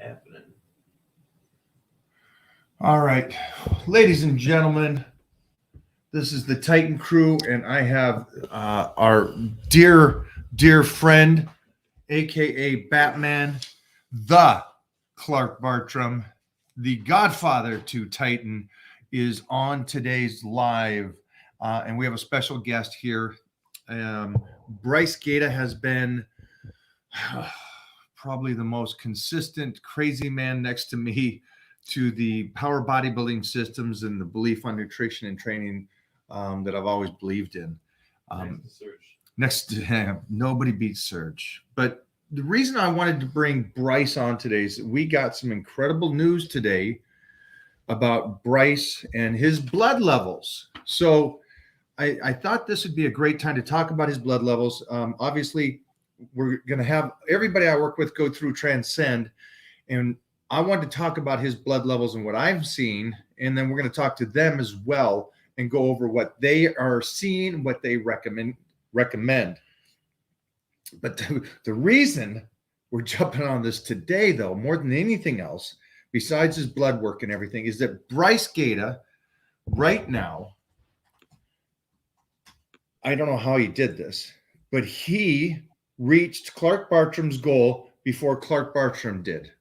happening. All right, ladies and gentlemen, this is the Titan Crew, and I have our dear friend, aka Batman, the Clark Bartram, the Godfather to Titan, is on today's live, and we have a special guest here. Bryce Gata has been probably the most consistent crazy man next to me to the power bodybuilding systems and the belief on nutrition and training that I've always believed in. Next to him, nobody beats Serge. But the reason I wanted to bring Bryce on today is we got some incredible news today about Bryce and his blood levels. So I thought this would be a great time to talk about his blood levels. Obviously, we're going to have everybody I work with go through Transcend, and I wanted to talk about his blood levels and what I've seen, and then we're going to talk to them as well and go over what they are seeing, what they recommend. But the reason we're jumping on this today, though, more than anything else, besides his blood work and everything, is that Bryce Gata right now, I don't know how he did this, but he reached Clark Bartram's goal before Clark Bartram did,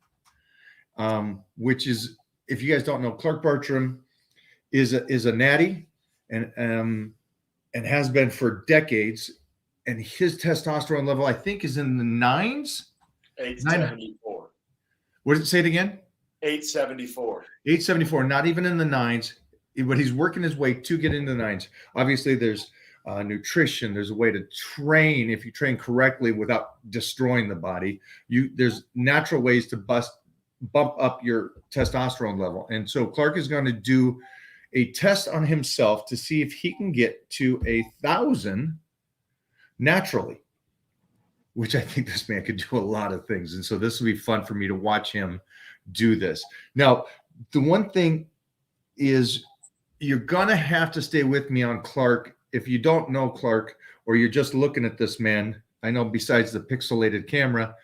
which is, if you guys don't know, Clark Bartram is a natty and has been for decades, and his testosterone level, I think, is in the 9s. 874. What did it say it again? 874. 874, not even in the 9s, but he's working his way to get into the 9s. Obviously, there's nutrition. There's a way to train if you train correctly without destroying the body. There's natural ways to bump up your testosterone level. And so Clark is going to do a test on himself to see if he can get to 1,000 naturally, which I think this man could do a lot of things. And so this will be fun for me to watch him do this. Now, the one thing is you're going to have to stay with me on Clark. If you don't know Clark, or you're just looking at this man, I know besides the pixelated camera,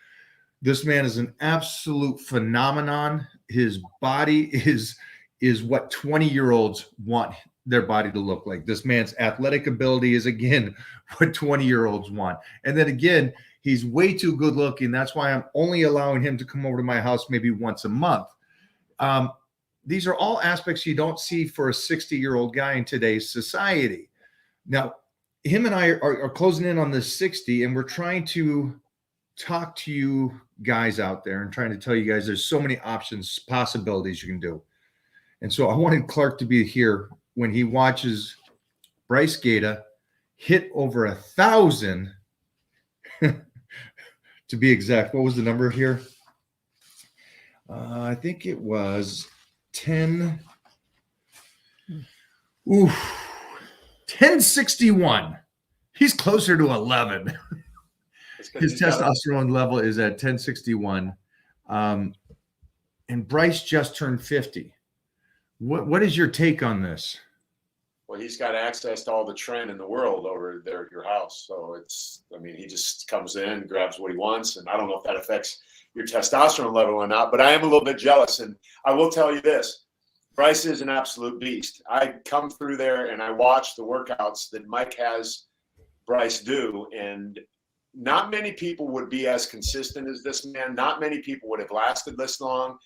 this man is an absolute phenomenon. His body is what 20-year-olds want their body to look like. This man's athletic ability is, again, what 20-year-olds want. And then again, he's way too good looking. That's why I'm only allowing him to come over to my house maybe once a month. These are all aspects you don't see for a 60-year-old guy in today's society. Now, him and I are closing in on this 60, and we're trying to talk to you guys out there and trying to tell you guys there's so many options, possibilities you can do. And so I wanted Clark to be here when he watches Bryce Gata hit over 1,000, to be exact. What was the number here? I think it was 10. Oof. 1061. He's closer to 11. His testosterone level is at 1061. And Bryce just turned 50. What is your take on this? Well, he's got access to all the trend in the world over there at your house. So he just comes in, grabs what he wants. And I don't know if that affects your testosterone level or not, but I am a little bit jealous. And I will tell you this. Bryce is an absolute beast. I come through there and I watch the workouts that Mike has Bryce do, and not many people would be as consistent as this man. Not many people would have lasted this long.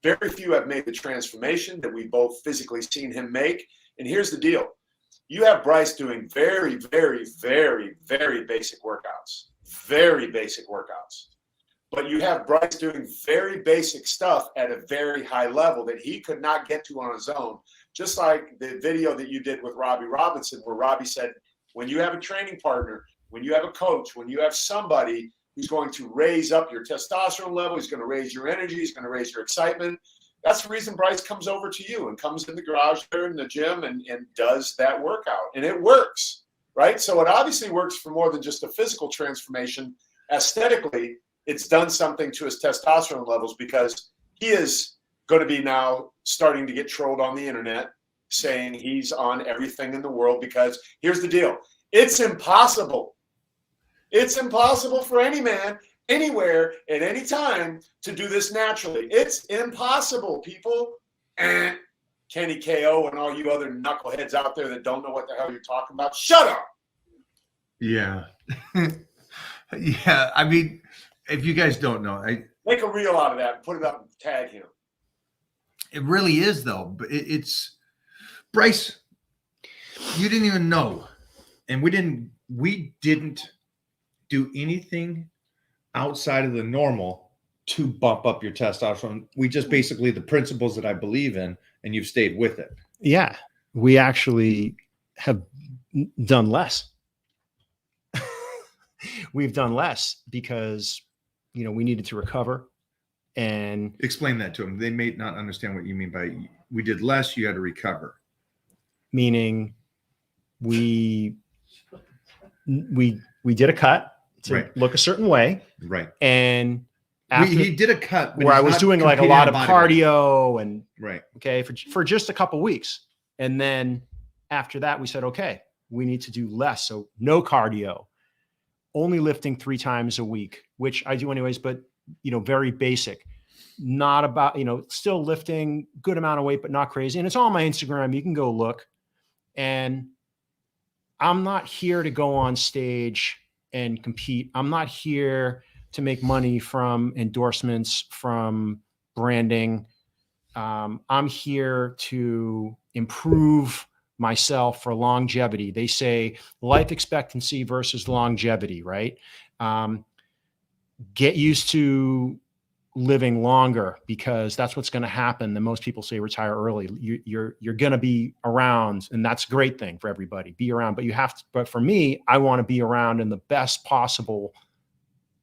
Very few have made the transformation that we've both physically seen him make. And here's the deal. You have Bryce doing very, very, very, very basic workouts. Very basic workouts. But you have Bryce doing very basic stuff at a very high level that he could not get to on his own. Just like the video that you did with Robbie Robinson, where Robbie said, when you have a training partner, when you have a coach, when you have somebody who's going to raise up your testosterone level, he's going to raise your energy, he's going to raise your excitement. That's the reason Bryce comes over to you and comes in the garage there in the gym and does that workout. And it works, right? So it obviously works for more than just a physical transformation. Aesthetically, it's done something to his testosterone levels, because he is going to be now starting to get trolled on the internet saying he's on everything in the world, because here's the deal. It's impossible. It's impossible for any man anywhere at any time to do this naturally. It's impossible, people. And Kenny KO and all you other knuckleheads out there that don't know what the hell you're talking about, shut up. Yeah. Yeah. I mean, if you guys don't know, Make a reel out of that and put it up and tag him. it really is though. But it's Bryce. You didn't even know, and we didn't do anything outside of the normal to bump up your testosterone. We just basically the principles that I believe in, and you've stayed with it. Yeah, we actually have done less. We've done less because, we needed to recover. And Explain that to them. They may not understand what you mean by we did less, you had to recover. meaning we did a cut to look a certain way. Right. And after, he did a cut where I was doing like a lot of cardio and okay, for just a couple weeks. And then after that, we said, okay, we need to do less. So no cardio, only lifting 3 times a week, which I do anyways, but very basic, not about, still lifting good amount of weight, but not crazy. And it's all on my Instagram. You can go look. And I'm not here to go on stage and compete. I'm not here to make money from endorsements, from branding. I'm here to improve myself for longevity. They say life expectancy versus longevity, right? Get used to living longer, because that's what's going to happen. Then most people say retire early. You're going to be around, and that's a great thing for everybody. Be around, but you have to. But for me, I want to be around in the best possible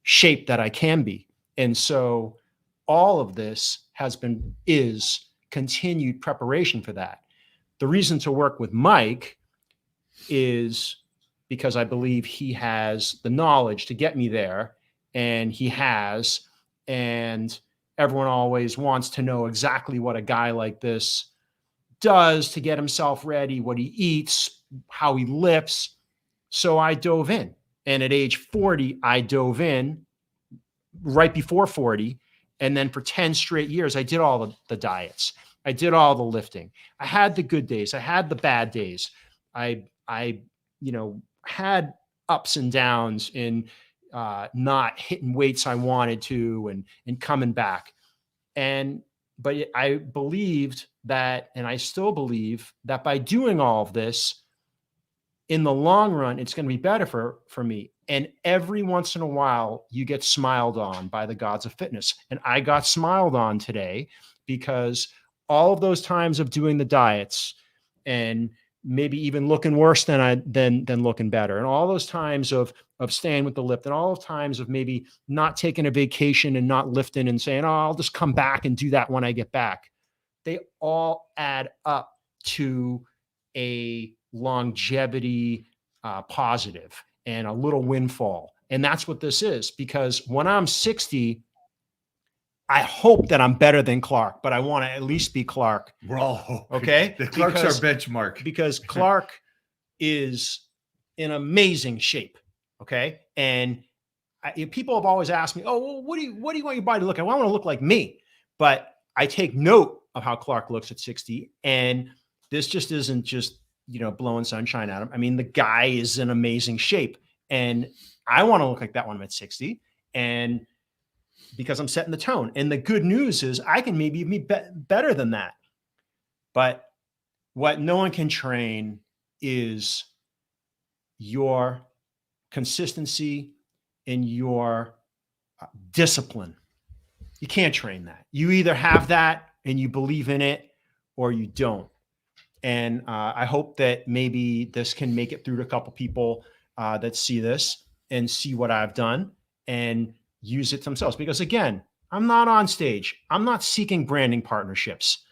shape that I can be. And so all of this is continued preparation for that. The reason to work with Mike is because I believe he has the knowledge to get me there, and he has, and everyone always wants to know exactly what a guy like this does to get himself ready, what he eats, how he lifts. So I dove in. And at age 40, I dove in right before 40. And then for 10 straight years, I did all the diets. I did all the lifting. I had the good days. I had the bad days. I had ups and downs in not hitting weights I wanted to and coming back. But I believed that, and I still believe that by doing all of this, in the long run, it's going to be better for me. And every once in a while, you get smiled on by the gods of fitness. And I got smiled on today, because all of those times of doing the diets and maybe even looking worse than looking better, and all those times of staying with the lift, and all the times of maybe not taking a vacation and not lifting and saying, oh, I'll just come back and do that when I get back, they all add up to a longevity positive and a little windfall. And that's what this is, because when I'm 60, I hope that I'm better than Clark, but I want to at least be Clark. We're all hoping. Okay. Clark's our benchmark. Because Clark is in amazing shape. Okay. And people have always asked me, oh, well, what do you want your body to look like? Well, I want to look like me. But I take note of how Clark looks at 60. And this just isn't just, blowing sunshine at him. I mean, the guy is in amazing shape. And I want to look like that when I'm at 60. And because I'm setting the tone. And the good news is I can maybe be better than that. But what no one can train is your consistency and your discipline. You can't train that. You either have that and you believe in it, or you don't. And I hope that maybe this can make it through to a couple people that see this and see what I've done and use it themselves. Because again, I'm not on stage. I'm not seeking branding partnerships.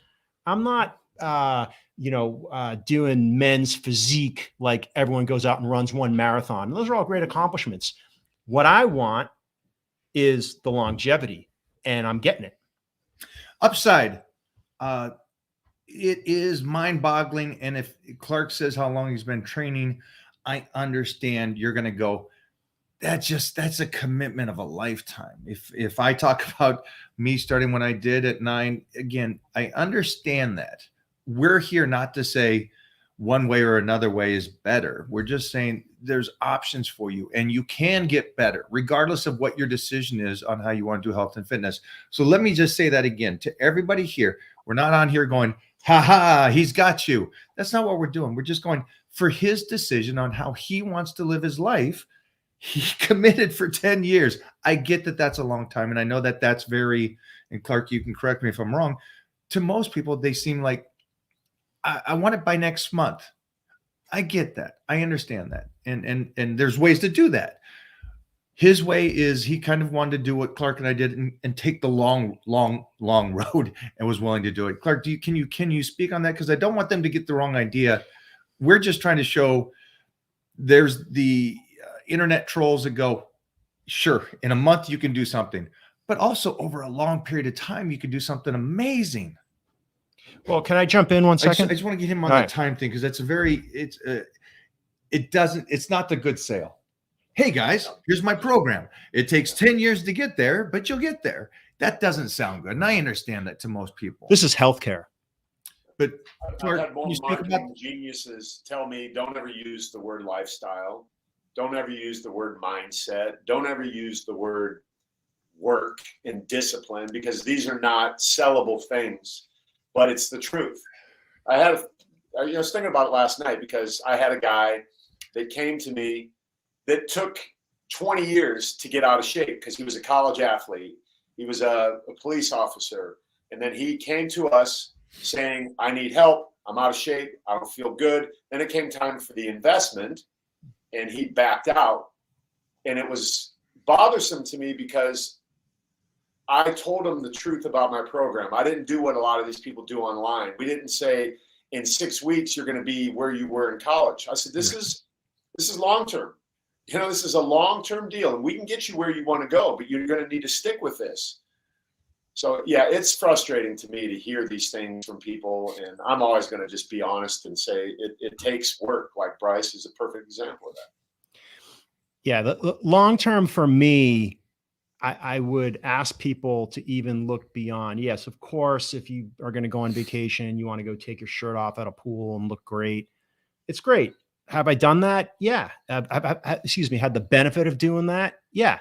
I'm not, doing men's physique like everyone goes out and runs one marathon. And those are all great accomplishments. What I want is the longevity, and I'm getting it. Upside, it is mind-boggling. And if Clark says how long he's been training, I understand you're going to go, that's a commitment of a lifetime. If I talk about me starting when I did at 9, again, I understand that. We're here not to say one way or another way is better. We're just saying there's options for you and you can get better regardless of what your decision is on how you want to do health and fitness. So let me just say that again to everybody here. We're not on here going, ha ha, he's got you. That's not what we're doing. We're just going for his decision on how he wants to live his life. He committed for 10 years. I get that that's a long time. And I know that that's very, and Clark, you can correct me if I'm wrong. To most people, they seem like, I want it by next month. I get that. I understand that. And there's ways to do that. His way is he kind of wanted to do what Clark and I did and take the long road and was willing to do it. Clark, can you speak on that? Because I don't want them to get the wrong idea. We're just trying to show there's the internet trolls that go, sure, in a month you can do something, but also over a long period of time, you can do something amazing. Well, can I jump in 1 second? I just want to get him on that time thing because that's it's not the good sale. Hey guys, here's my program. It takes 10 years to get there, but you'll get there. That doesn't sound good. And I understand that to most people. This is healthcare. But I've had more marketing geniuses tell me, don't ever use the word lifestyle. Don't ever use the word mindset. Don't ever use the word work and discipline because these are not sellable things. But it's the truth. I was thinking about it last night because I had a guy that came to me that took 20 years to get out of shape because he was a college athlete. He was a police officer. And then he came to us saying, I need help. I'm out of shape. I don't feel good. Then it came time for the investment and he backed out. And it was bothersome to me because I told him the truth about my program. I didn't do what a lot of these people do online. We didn't say in 6 weeks you're going to be where you were in college. I said this is long term. This is a long term deal, and we can get you where you want to go, but you're going to need to stick with this. So yeah, it's frustrating to me to hear these things from people, and I'm always going to just be honest and say it takes work. Like Bryce is a perfect example of that. Yeah, the long term for me. I would ask people to even look beyond. Yes, of course, if you are going to go on vacation, you want to go take your shirt off at a pool and look great. It's great. Have I done that? Yeah. Excuse me. Had the benefit of doing that? Yeah.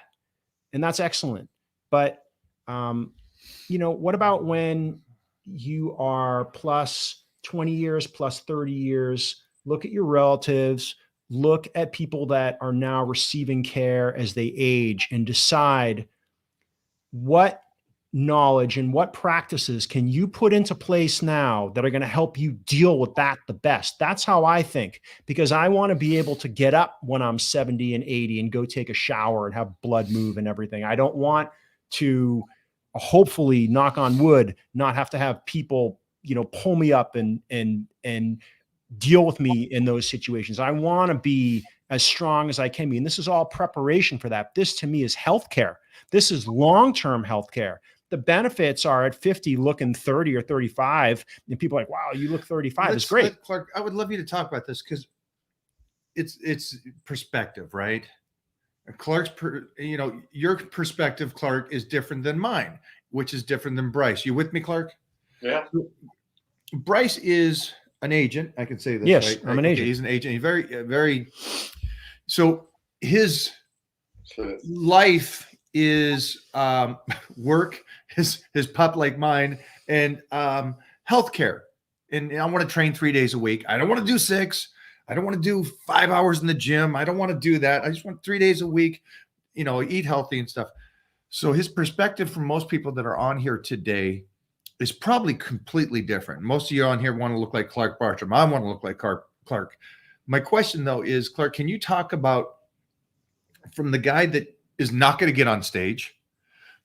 And that's excellent. But, what about when you are plus 20 years, plus 30 years, look at your relatives, look at people that are now receiving care as they age and decide what knowledge and what practices can you put into place now that are going to help you deal with that the best. That's how I think, because I want to be able to get up when I'm 70 and 80 and go take a shower and have blood move and everything. I don't want to, hopefully, knock on wood, not have to have people, pull me up and deal with me in those situations. I want to be as strong as I can be. And this is all preparation for that. This to me is healthcare. This is long-term healthcare. The benefits are at 50 looking 30 or 35. And people are like, wow, you look 35. It's great. Clark, I would love you to talk about this because it's perspective, right? Clark's, your perspective, Clark, is different than mine, which is different than Bryce. You with me, Clark? Yeah. Bryce is an agent. I can say this. Yes, right? I'm an agent. He's an agent. He's very. So his life is work, his pup like mine, and healthcare. And I want to train 3 days a week. I don't want to do 6. I don't want to do 5 hours in the gym. I don't want to do that. I just want 3 days a week, eat healthy and stuff. So his perspective from most people that are on here today is probably completely different. Most of you on here want to look like Clark Bartram. I want to look like Clark. My question though is, Clark, can you talk about from the guy that is not going to get on stage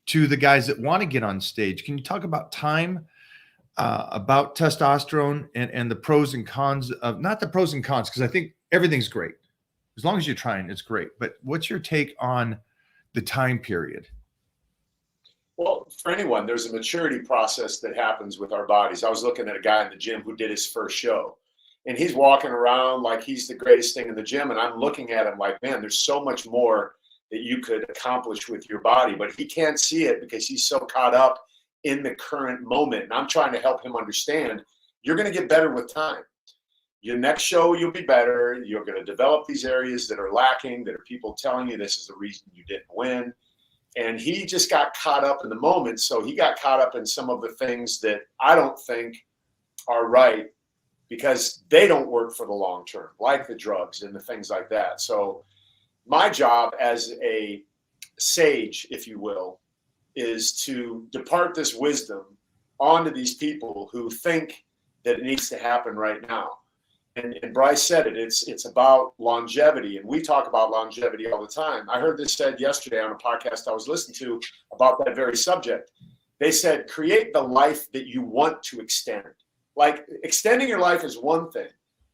to the guys that want to get on stage? Can you talk about time, about testosterone and the pros and cons of, not the pros and cons, because I think everything's great. As long as you're trying, it's great. But what's your take on the time period? Well, for anyone, there's a maturity process that happens with our bodies. I was looking at a guy in the gym who did his first show, and he's walking around like he's the greatest thing in the gym. And I'm looking at him like, man, there's so much more that you could accomplish with your body, but he can't see it because he's so caught up in the current moment. And I'm trying to help him understand you're going to get better with time. Your next show, you'll be better. You're going to develop these areas that are lacking, that are people telling you this is the reason you didn't win. And he just got caught up in the moment. So he got caught up in some of the things that I don't think are right because they don't work for the long term, like the drugs and the things like that. So my job as a sage, if you will, is to depart this wisdom onto these people who think that it needs to happen right now. And Bryce said it, it's about longevity. And we talk about longevity all the time. I heard this said yesterday on a podcast I was listening to about that very subject. They said, create the life that you want to extend. Like extending your life is one thing,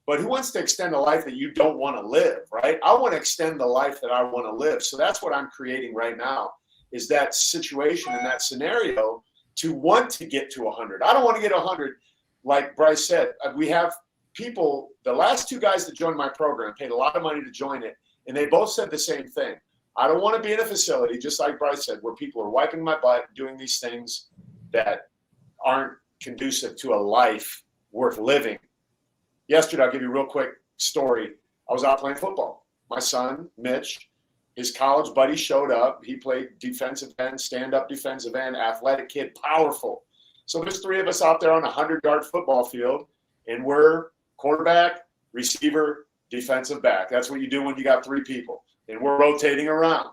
but who wants to extend a life that you don't want to live, right? I want to extend the life that I want to live. So that's what I'm creating right now, is that situation and that scenario to want to get to 100. I don't want to get 100. Like Bryce said, we have people, the last two guys that joined my program paid a lot of money to join it, and they both said the same thing. I don't want to be in a facility, just like Bryce said, where people are wiping my butt, doing these things that aren't conducive to a life worth living. Yesterday, I'll give you a real quick story. I was out playing football. My son, Mitch, his college buddy showed up. He played defensive end, stand-up defensive end, athletic kid, powerful. So there's three of us out there on a 100-yard football field, and we're quarterback, receiver, defensive back. That's what you do when you got three people. And we're rotating around.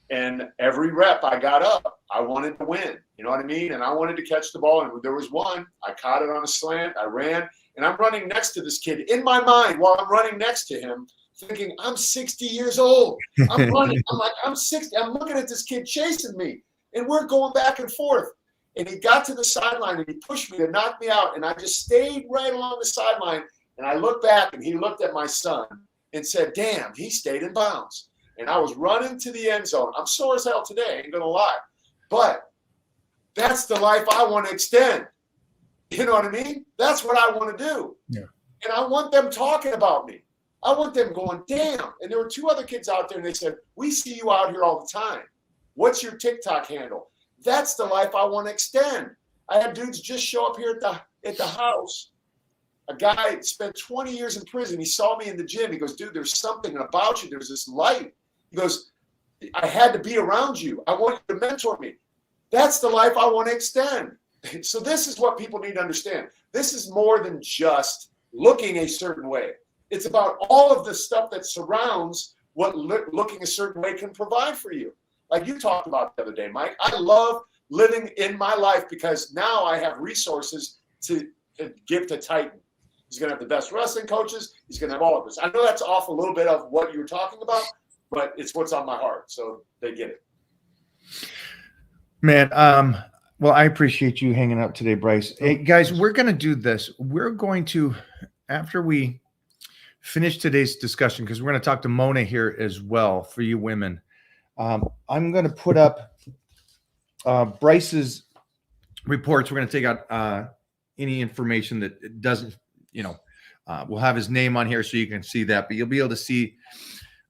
And every rep I got up, I wanted to win. You know what I mean? And I wanted to catch the ball. And there was one. I caught it on a slant. I ran. And I'm running next to this kid. In my mind, while I'm running next to him, thinking, I'm 60 years old. I'm running. I'm like, I'm 60. I'm looking at this kid chasing me. And we're going back and forth. And he got to the sideline and he pushed me to knock me out. And I just stayed right along the sideline. And I looked back and he looked at my son and said, damn, he stayed in bounds. And I was running to the end zone. I'm sore as hell today, ain't gonna lie. But that's the life I want to extend. You know what I mean? That's what I want to do. Yeah. And I want them talking about me. I want them going, damn. And there were two other kids out there and they said, we see you out here all the time. What's your TikTok handle? That's the life I want to extend. I had dudes just show up here at the house. A guy spent 20 years in prison. He saw me in the gym. He goes, dude, there's something about you. There's this light. He goes, I had to be around you. I want you to mentor me. That's the life I want to extend. So this is what people need to understand. This is more than just looking a certain way. It's about all of the stuff that surrounds what looking a certain way can provide for you. Like you talked about the other day, Mike. I love living in my life because now I have resources to give to Titan. He's going to have the best wrestling coaches. He's going to have all of this. I know that's off a little bit of what you were talking about, but it's what's on my heart. So they get it. Man, well, I appreciate you hanging out today, Bryce. Hey, guys, we're going to do this. We're going to, after we finish today's discussion, because we're going to talk to Mona here as well for you women. I'm going to put up Bryce's reports. We're going to take out any information that doesn't, we'll have his name on here so you can see that, but you'll be able to see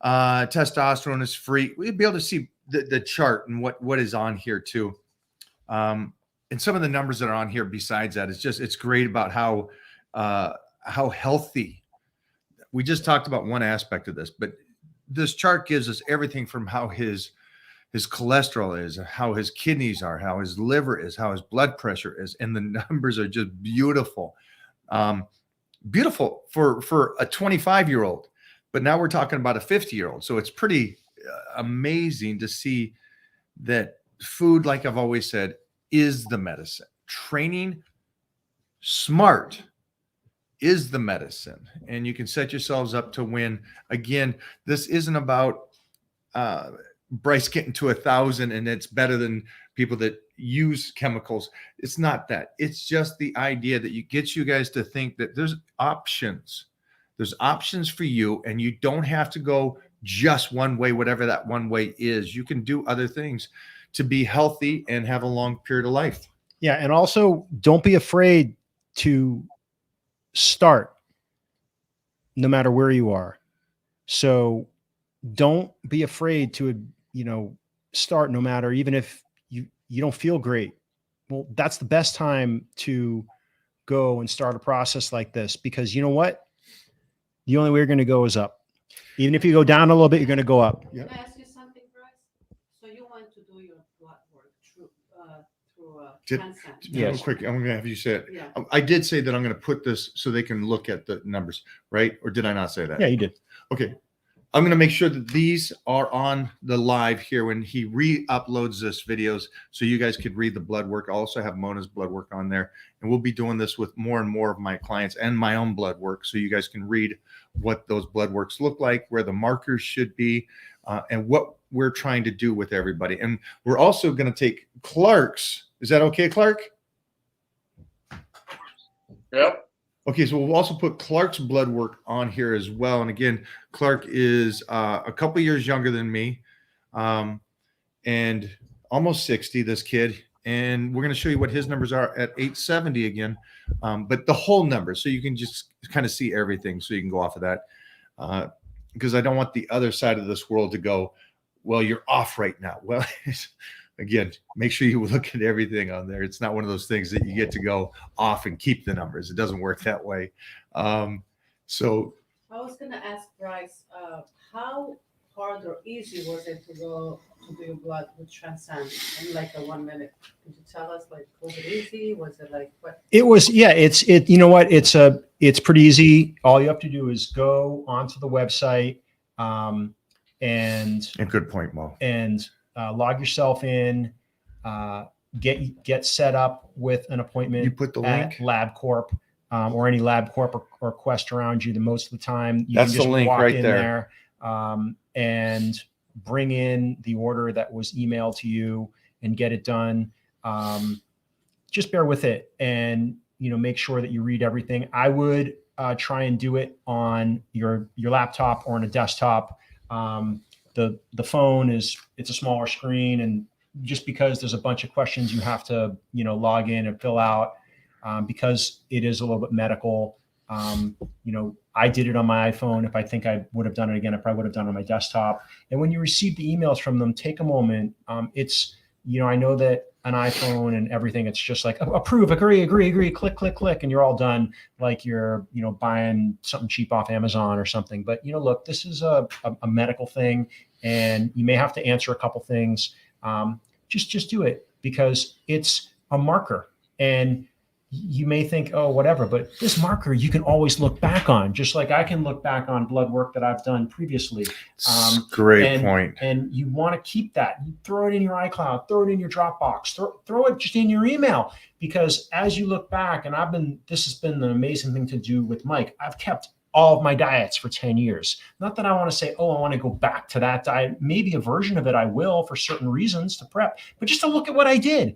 testosterone is free. We'll be able to see the chart and what is on here too. And some of the numbers that are on here besides that, it's great about how healthy. We just talked about one aspect of this, but this chart gives us everything from how his cholesterol is, how his kidneys are, how his liver is, how his blood pressure is. And the numbers are just beautiful. Beautiful for a 25-year-old, but now we're talking about a 50-year-old. So it's pretty amazing to see that food, like I've always said, is the medicine. Training smart is the medicine, and you can set yourselves up to win. Again, this isn't about Bryce getting to 1,000 and it's better than people that use chemicals. It's not that. It's just the idea that you get you guys to think that there's options. There's options for you, and you don't have to go just one way, whatever that one way is. You can do other things to be healthy and have a long period of life. Yeah. And also don't be afraid to start no matter where you are. So don't be afraid to start, no matter, even if you don't feel great, well, that's the best time to go and start a process like this, because you know what? The only way you're going to go is up. Even if you go down a little bit, you're going to go up. Can I ask you something, Bryce? So you went to do your blood work through Transcend. Real quick, I'm going to have you say it. Yeah. I did say that I'm going to put this so they can look at the numbers, right? Or did I not say that? Yeah, you did. Okay. I'm going to make sure that these are on the live here when he re-uploads this videos, so you guys could read the blood work. I also have Mona's blood work on there, and we'll be doing this with more and more of my clients and my own blood work, so you guys can read what those blood works look like, where the markers should be, and what we're trying to do with everybody. And we're also going to take Clark's. Is that okay, Clark? Yep. Okay, so we'll also put Clark's blood work on here as well. And again, Clark is a couple years younger than me, and almost 60, this kid. And we're going to show you what his numbers are at 870 again, but the whole number, so you can just kind of see everything, so you can go off of that. Because I don't want the other side of this world to go, well, you're off right now. Well, again, make sure you look at everything on there. It's not one of those things that you get to go off and keep the numbers. It doesn't work that way. So I was going to ask Bryce, how hard or easy was it to go to do your blood with Transcend in like a 1 minute? Could you tell us, like, was it easy? Was it like what? It was, yeah, you know what? It's pretty easy. All you have to do is go onto the website, and good point, Mo. And log yourself in, get set up with an appointment. You put the at link? LabCorp, or any LabCorp or Quest around you. The most of the time, you That's can just the link walk right in there. And bring in the order that was emailed to you and get it done. Just bear with it, and make sure that you read everything. I would try and do it on your laptop or on a desktop. The phone it's a smaller screen, and just because there's a bunch of questions you have to log in and fill out, because it is a little bit medical. I did it on my iPhone. If I think I would have done it again, I probably would have done it on my desktop. And when you receive the emails from them, take a moment. It's I know that an iPhone and everything, it's just like approve, agree, click, and you're all done, like you're buying something cheap off Amazon or something. But look, this is a medical thing, and you may have to answer a couple things. Just do it, because it's a marker, and you may think, oh, whatever, but this marker you can always look back on, just like I can look back on blood work that I've done previously. Great point. And you want to keep that. You throw it in your iCloud, throw it in your Dropbox, throw it just in your email, because as you look back, and this has been an amazing thing to do with Mike. I've kept all of my diets for 10 years. Not that I want to say, oh, I want to go back to that diet. Maybe a version of it I will for certain reasons to prep, but just to look at what I did.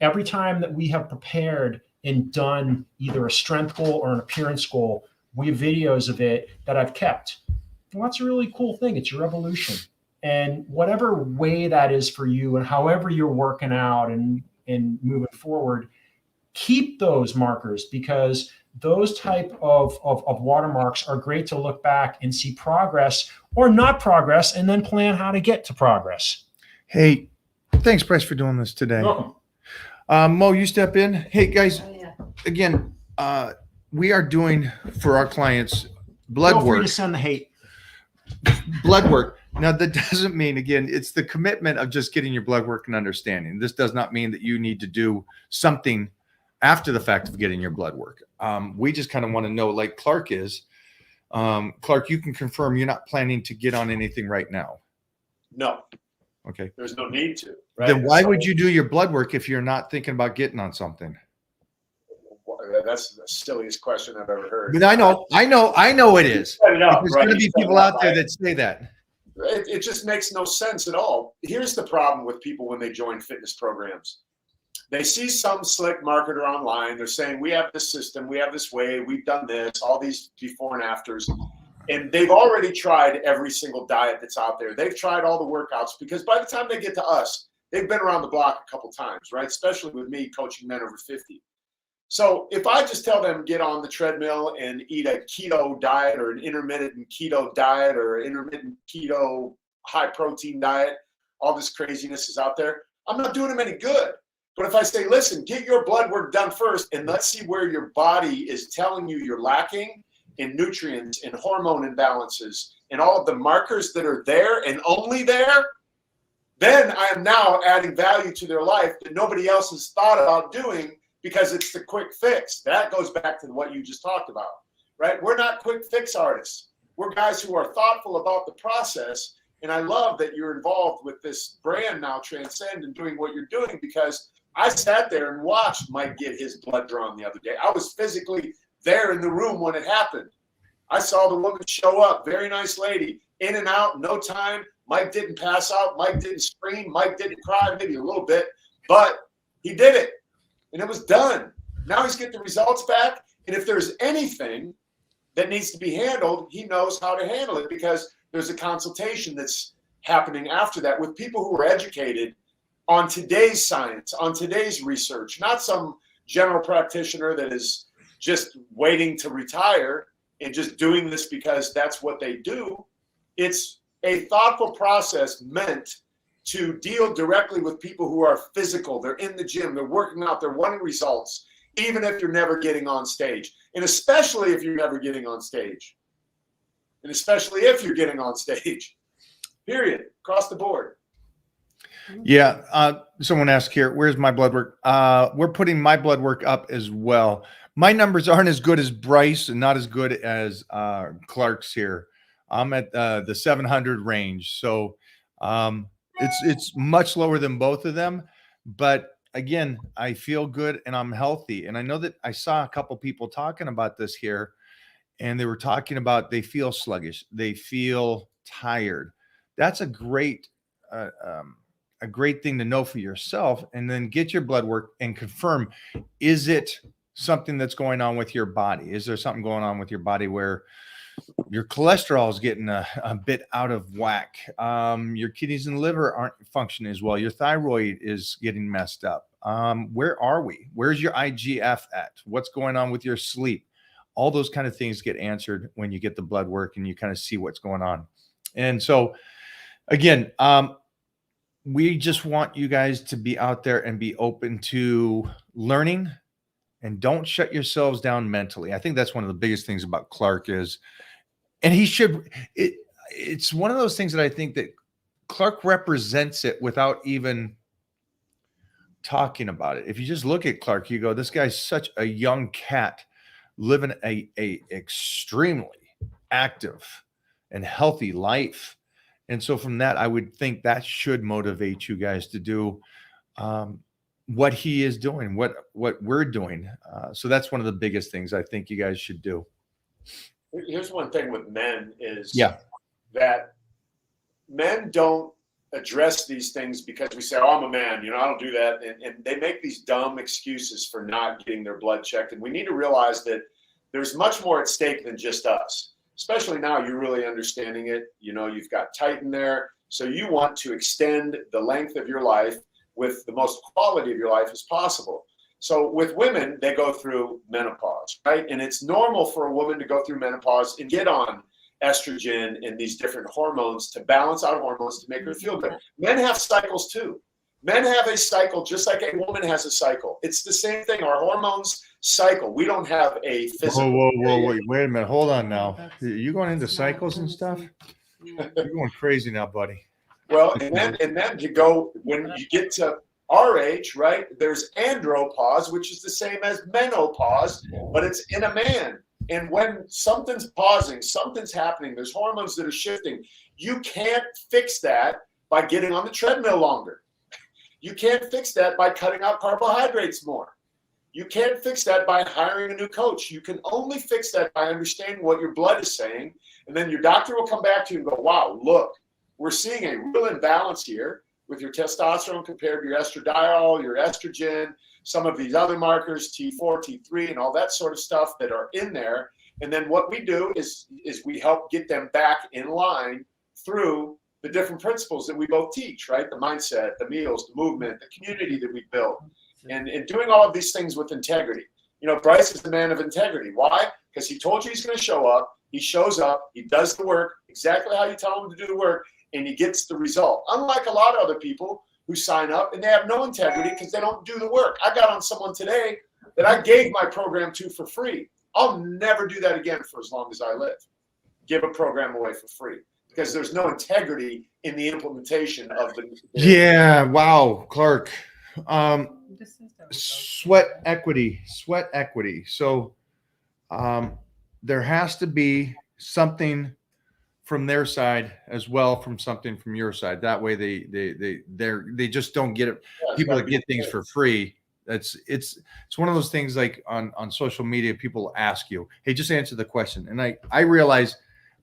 Every time that we have prepared and done either a strength goal or an appearance goal, we have videos of it that I've kept. Well, that's a really cool thing. It's your evolution. And whatever way that is for you, and however you're working out and moving forward, keep those markers, because those type of watermarks are great to look back and see progress or not progress, and then plan how to get to progress. Hey, thanks, Bryce, for doing this today. Welcome. Mo, you step in. Hey, guys, Oh, yeah. again, we are doing for our clients blood Feel free work. to send the hate. Blood work. Now, that doesn't mean, again, it's the commitment of just getting your blood work and understanding. This does not mean that you need to do something after the fact of getting your blood work. We just kind of want to know, like Clark is. Clark, you can confirm you're not planning to get on anything right now. No, Okay. there's no need to. Right? Then why would you do your blood work if you're not thinking about getting on something? That's the silliest question I've ever heard. But I know it is. Set it up, There's right? going to be You set people it up, out there right? that say that. It just makes no sense at all. Here's the problem with people when they join fitness programs. They see some slick marketer online. They're saying, we have this system, we have this way, we've done this, all these before and afters. And they've already tried every single diet that's out there. They've tried all the workouts, because by the time they get to us, they've been around the block a couple times, right? Especially with me coaching men over 50. So if I just tell them get on the treadmill and eat a keto diet or an intermittent keto diet or intermittent keto high protein diet, all this craziness is out there, I'm not doing them any good. But if I say, listen, get your blood work done first, and let's see where your body is telling you you're lacking in nutrients, in hormone imbalances, and all of the markers that are there and only there, then I am now adding value to their life that nobody else has thought about doing because it's the quick fix. That goes back to what you just talked about, right? We're not quick fix artists. We're guys who are thoughtful about the process. And I love that you're involved with this brand now, Transcend, and doing what you're doing, because I sat there and watched Mike get his blood drawn the other day. I was physically there in the room when it happened. I saw the woman show up, very nice lady, in and out, no time. Mike didn't pass out. Mike didn't scream. Mike didn't cry, maybe a little bit, but he did it, and it was done. Now he's getting the results back, and if there's anything that needs to be handled, he knows how to handle it, because there's a consultation that's happening after that with people who are educated on today's science, on today's research, not some general practitioner that is just waiting to retire and just doing this because that's what they do. It's a thoughtful process meant to deal directly with people who are physical. They're in the gym, they're working out, they're wanting results, even if you're never getting on stage. And especially if you're never getting on stage. And especially if you're getting on stage, period, across the board. Yeah. Someone asked here, where's my blood work? We're putting my blood work up as well. My numbers aren't as good as Bryce and not as good as Clark's here. I'm at the 700 range. So it's much lower than both of them. But again, I feel good and I'm healthy. And I know that I saw a couple people talking about this here, and they were talking about they feel sluggish, they feel tired. That's a great thing to know for yourself, and then get your blood work and confirm, is it something that's going on with your body? Is there something going on with your body where your cholesterol is getting a bit out of whack? Your kidneys and liver aren't functioning as well. Your thyroid is getting messed up. Where are we? Where's your IGF at? What's going on with your sleep? All those kind of things get answered when you get the blood work and you kind of see what's going on. And so again, we just want you guys to be out there and be open to learning, and don't shut yourselves down mentally. I think that's one of the biggest things about Clark is, and he should, it's one of those things that I think that Clark represents it without even talking about it. If you just look at Clark, you go, this guy's such a young cat living a extremely active and healthy life. And so from that, I would think that should motivate you guys to do what he is doing, what we're doing. So that's one of the biggest things I think you guys should do. Here's one thing with men is that men don't address these things because we say, oh, I'm a man, I don't do that. And they make these dumb excuses for not getting their blood checked. And we need to realize that there's much more at stake than just us, especially now you're really understanding it. You've got Titan there. So you want to extend the length of your life with the most quality of your life as possible. So with women, they go through menopause, right? And it's normal for a woman to go through menopause and get on estrogen and these different hormones to balance out hormones to make her feel good. Men have cycles too. Men have a cycle just like a woman has a cycle. It's the same thing. Our hormones cycle. We don't have a physical. Wait a minute. Hold on now. You going into cycles and stuff? You're going crazy now, buddy. Well, and then you go, when you get to our age, right? There's andropause, which is the same as menopause, but it's in a man. And when something's pausing, something's happening, there's hormones that are shifting. You can't fix that by getting on the treadmill longer. You can't fix that by cutting out carbohydrates more. You can't fix that by hiring a new coach. You can only fix that by understanding what your blood is saying. And then your doctor will come back to you and go, wow, look, we're seeing a real imbalance here with your testosterone compared to your estradiol, your estrogen, some of these other markers, T4, T3, and all that sort of stuff that are in there. And then what we do is we help get them back in line through the different principles that we both teach, right? The mindset, the meals, the movement, the community that we built, and doing all of these things with integrity. Bryce is the man of integrity. Why? Because he told you he's going to show up. He shows up. He does the work exactly how you tell him to do the work. and he gets the result. Unlike a lot of other people who sign up and they have no integrity because they don't do the work. I got on someone today that I gave my program to for free. I'll never do that again for as long as I live. Give a program away for free because there's no integrity in the implementation of the. Yeah. Wow, Clark. This is the result. Sweat equity. So there has to be something from their side as well, from something from your side. That way they just don't get it. Yeah, People that get things for free. It's one of those things like on social media, people ask you, hey, just answer the question. And I realize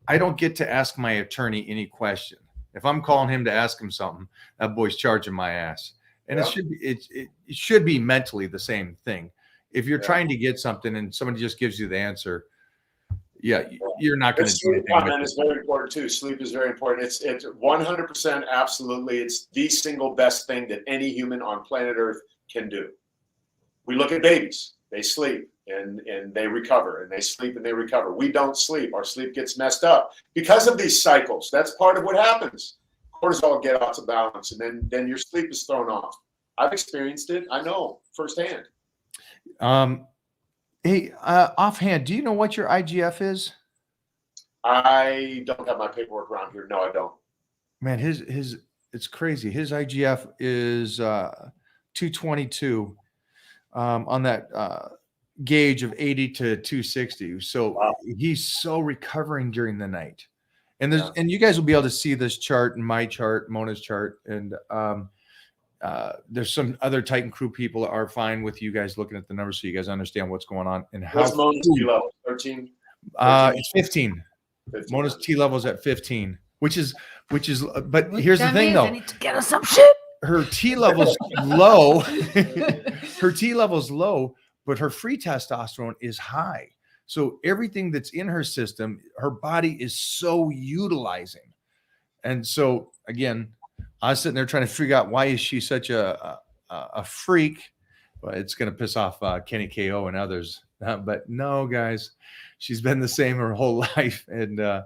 I don't get to ask my attorney any question. If I'm calling him to ask him something, that boy's charging my ass. And Yeah. it should be mentally the same thing. If you're Yeah. trying to get something and somebody just gives you the answer, yeah, you're not going to do Sleep anything with comment it. is very important too. Sleep is very important. It's 100% absolutely. It's the single best thing that any human on planet Earth can do. We look at babies. They sleep and they recover, and they sleep and they recover. We don't sleep. Our sleep gets messed up because of these cycles. That's part of what happens. Cortisol get out of balance, and then your sleep is thrown off. I've experienced it. I know firsthand. Hey, offhand, do you know what your IGF is? I don't have my paperwork around here. No, I don't. Man, his it's crazy. His IGF is 222 on that gauge of 80 to 260. So Wow. he's so recovering during the night. And and you guys will be able to see this chart and my chart, Mona's chart, and there's some other Titan crew people that are fine with you guys looking at the numbers so you guys understand what's going on and how. What's Mona's T level? 13? It's 15. 15. Mona's T level's at 15, which is but What here's the that thing means, I though. need to get us some shit. Her T level's low. Her T level's low, but her free testosterone is high. So everything that's in her system, her body is so utilizing. And so again, I was sitting there trying to figure out why is she such a freak. But it's going to piss off Kenny KO and others. But no, guys, she's been the same her whole life. And no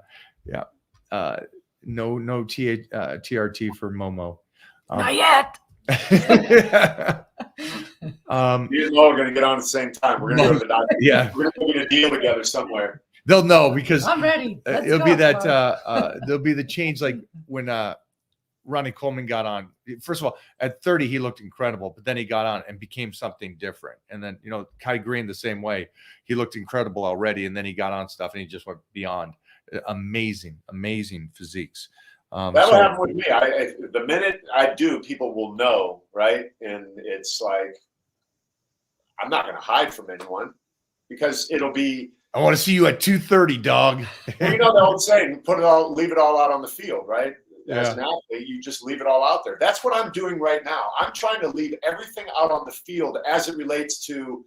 TRT for Momo. Not yet. You and Mo are going to get on at the same time. We're going to go to the doctor. Yeah, We're going to get a deal together somewhere. they'll know because I'm ready. Let's it'll go, be that Clark. there'll be the change like when Ronnie Coleman got on. First of all, at 30 he looked incredible, but then he got on and became something different. And then Kai Green the same way. He looked incredible already, and then he got on stuff and he just went beyond. Amazing physiques. That'll happen with me. The minute I do, people will know, right? And it's like I'm not going to hide from anyone because it'll be. I want to see you at 2:30, dog. Well, you know the old saying, leave it all out on the field, right? As Yeah. an athlete, you just leave it all out there. That's what I'm doing right now. I'm trying to leave everything out on the field as it relates to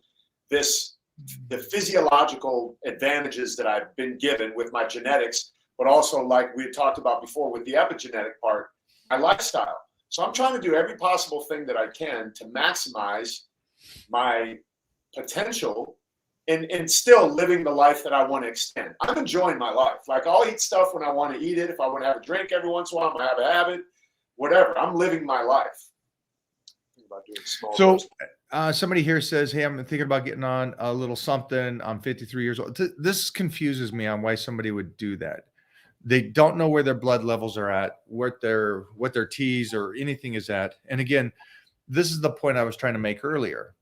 the physiological advantages that I've been given with my genetics, but also like we had talked about before with the epigenetic part, my lifestyle. So I'm trying to do every possible thing that I can to maximize my potential and still living the life that I want to extend. I'm enjoying my life. Like I'll eat stuff when I want to eat it. If I want to have a drink every once in a while, I'm going to have a habit, whatever. I'm living my life. Think about doing small So doses. somebody here says, hey, I'm thinking about getting on a little something. I'm 53 years old. This confuses me on why somebody would do that. They don't know where their blood levels are at, what their T's or anything is at. And again, this is the point I was trying to make earlier.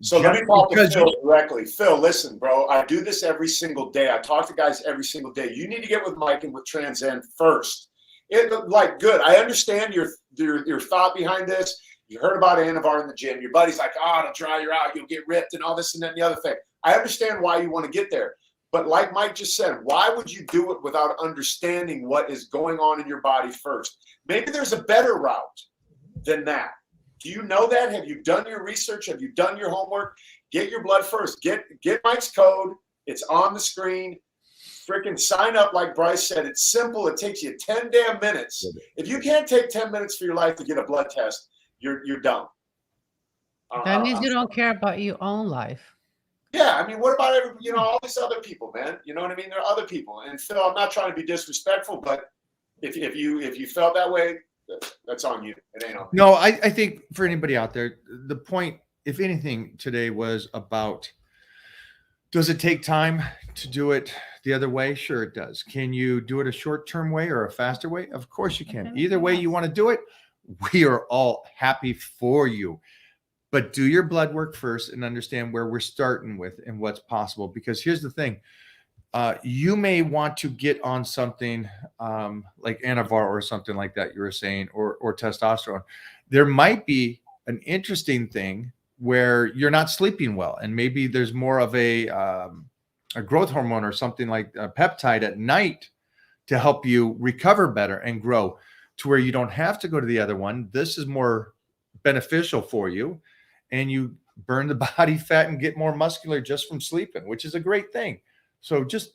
So let me talk to Phil directly. Phil, listen, bro, I do this every single day. I talk to guys every single day. You need to get with Mike and with Transcend first. Good. I understand your thought behind this. You heard about Anavar in the gym. Your buddy's like, it'll dry you out. You'll get ripped and all this and that and the other thing. I understand why you want to get there. But like Mike just said, why would you do it without understanding what is going on in your body first? Maybe there's a better route than that. Do you know that? Have you done your research? Have you done your homework? Get your blood first. Get Mike's code. It's on the screen. Freaking sign up like Bryce said. It's simple. It takes you 10 damn minutes. If you can't take 10 minutes for your life to get a blood test, you're dumb. That means you don't care about your own life. Yeah, I mean, what about all these other people, man? You know what I mean? There are other people. And Phil, I'm not trying to be disrespectful, but if you felt that way, that's on you. It ain't on me. No, I think for anybody out there, the point, if anything, today was about, does it take time to do it the other way? Sure, it does. Can you do it a short-term way or a faster way? Of course you can. Either way you want to do it, we are all happy for you. But do your blood work first and understand where we're starting with and what's possible. Because here's the thing. You may want to get on something like Anavar or something like that you were saying, or testosterone. There might be an interesting thing where you're not sleeping well, and maybe there's more of a growth hormone or something like a peptide at night to help you recover better and grow to where you don't have to go to the other one. This is more beneficial for you, and you burn the body fat and get more muscular just from sleeping, which is a great thing. So just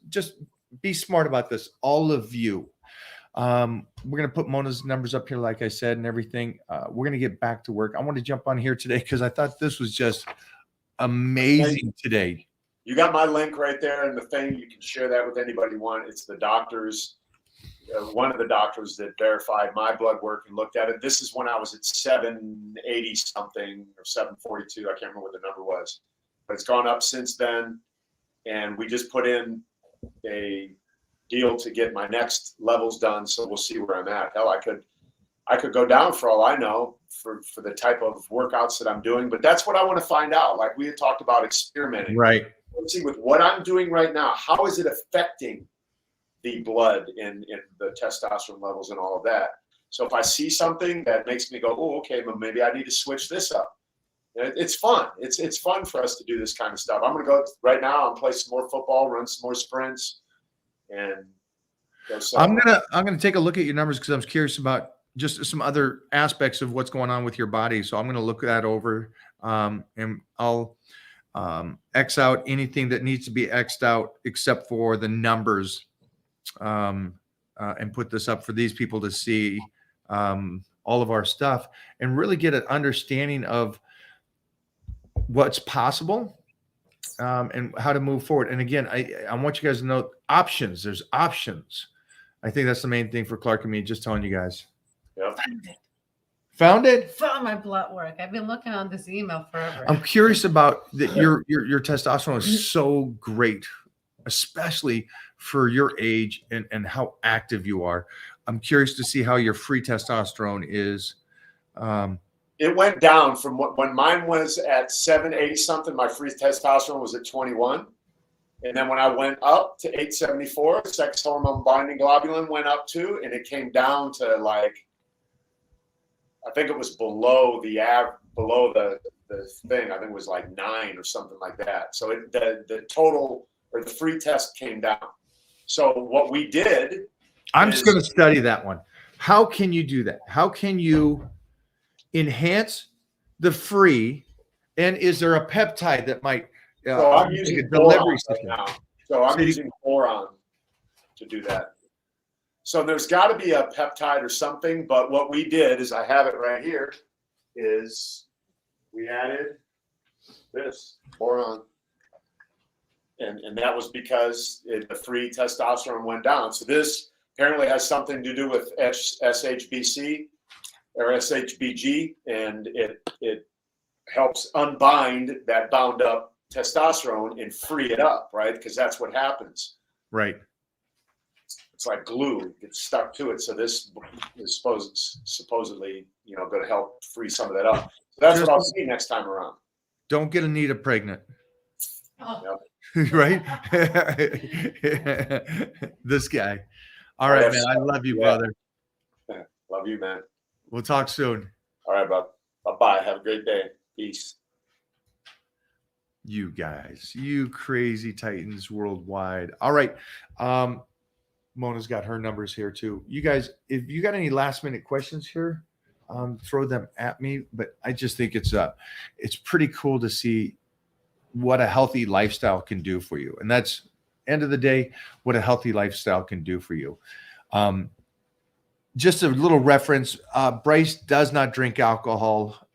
be smart about this, all of you. We're going to put Mona's numbers up here, like I said, and everything. We're going to get back to work. I want to jump on here today because I thought this was just amazing today. You got my link right there and the thing. You can share that with anybody you want. It's the doctors, one of the doctors that verified my blood work and looked at it. This is when I was at 780 something or 742. I can't remember what the number was, but it's gone up since then. And we just put in a deal to get my next levels done. So we'll see where I'm at. Hell, I could go down for all I know for the type of workouts that I'm doing, but that's what I want to find out. Like we had talked about experimenting. Right. Let's see with what I'm doing right now, how is it affecting the blood and the testosterone levels and all of that? So if I see something that makes me go, oh, okay, well, maybe I need to switch this up. It's fun. It's fun for us to do this kind of stuff. I'm going to go right now and play some more football, run some more sprints, and go. I'm gonna take a look at your numbers because I'm curious about just some other aspects of what's going on with your body. So I'm going to look that over, and I'll X out anything that needs to be X'd out except for the numbers, and put this up for these people to see all of our stuff and really get an understanding of what's possible, and how to move forward. And again, I want you guys to know options. There's options. I think that's the main thing for Clark and me, just telling you guys. Yep. Found it? Found my blood work. I've been looking on this email forever. I'm curious about that. Your testosterone is so great, especially for your age and how active you are. I'm curious to see how your free testosterone is. It went down from when mine was at 780 something. My free testosterone was at 21. And then when I went up to 874, sex hormone binding globulin went up too, and it came down to like, I think it was below the thing. I think it was like 9 or something like that. So the total or the free test came down. So what we did, I'm just going to study that one. How can you do that? How can you enhance the free? And is there a peptide that might so I'm using a delivery right system? now. So I'm using boron to do that. So there's got to be a peptide or something. But what we did is, I have it right here, is we added this boron. And that was because the free testosterone went down. So this apparently has something to do with SHBC or SHBG, and it helps unbind that bound up testosterone and free it up, right? Because that's what happens. Right. It's like glue, it gets stuck to it. So this is supposedly, going to help free some of that up. So that's what I'll see next time around. Don't get Anita pregnant. Oh. Yep. Right? This guy. All right, man. I love you, brother. Love you, man. We'll talk soon. All right, bud. Bye-bye. Have a great day. Peace. You guys, you crazy titans worldwide. All right. Mona's got her numbers here too. You guys, if you got any last minute questions here, throw them at me. But I just think it's pretty cool to see what a healthy lifestyle can do for you. And that's end of the day, what a healthy lifestyle can do for you. Just a little reference. Bryce does not drink alcohol.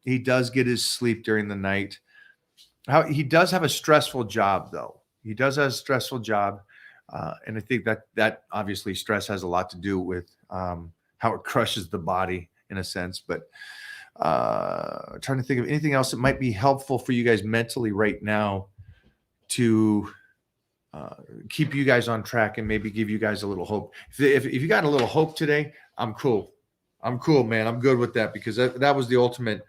He does get his sleep during the night. He does have a stressful job, though. He does have a stressful job. And I think that obviously stress has a lot to do with how it crushes the body in a sense. But trying to think of anything else that might be helpful for you guys mentally right now to keep you guys on track and maybe give you guys a little hope. If you got a little hope today, I'm cool. I'm cool, man. I'm good with that, because that was the ultimate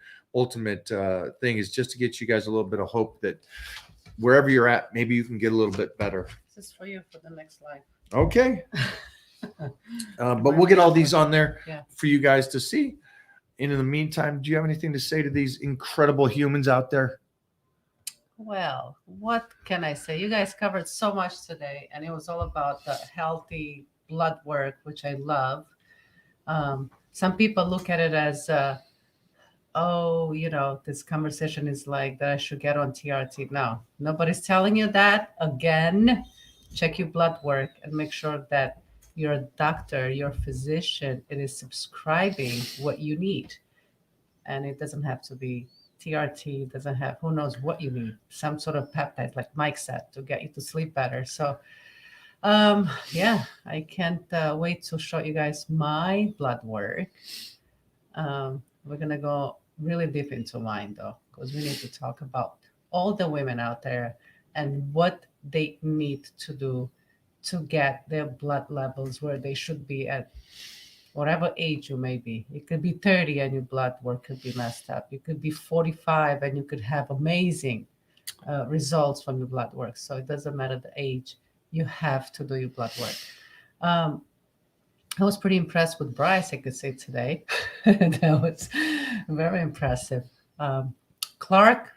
thing, is just to get you guys a little bit of hope that wherever you're at, maybe you can get a little bit better. This is for you for the next life. Okay. But we'll get all these on there for you guys to see. And in the meantime, do you have anything to say to these incredible humans out there? Well, what can I say? You guys covered so much today, and it was all about the healthy blood work, which I love. Some people look at it as, oh, this conversation is like that I should get on TRT. No, nobody's telling you that. Again, check your blood work and make sure that your doctor, your physician, it is subscribing what you need. And it doesn't have to be TRT, it doesn't have, who knows what you need, some sort of peptide, like Mike said, to get you to sleep better. So, I can't wait to show you guys my blood work. We're going to go really deep into mine, though, because we need to talk about all the women out there and what they need to do to get their blood levels where they should be at whatever age you may be. You could be 30 and your blood work could be messed up. You could be 45 and you could have amazing results from your blood work. So it doesn't matter the age. You have to do your blood work. I was pretty impressed with Bryce, I could say today. That was very impressive. Clark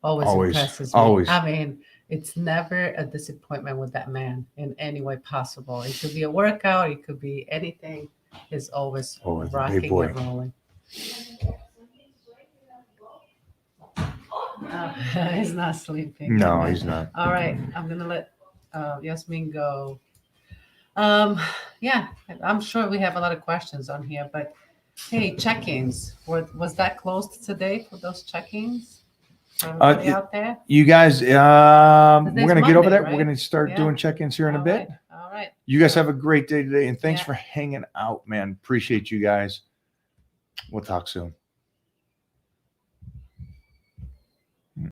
always impresses me. Always. I mean, it's never a disappointment with that man in any way possible. It could be a workout. It could be anything. He's always a big rocking boy. and rolling. He's not sleeping. No, he's not. All right, I'm gonna let Yasmin go. Yeah, I'm sure we have a lot of questions on here, but hey, check-ins. Was that closed today for those check-ins? For everybody out there? You guys, we're gonna get over Monday, that. right? We're gonna start Yeah. doing check-ins here in a All bit. right, all right. You guys have a great day today, and thanks Yeah. for hanging out, man. Appreciate you guys. We'll talk soon.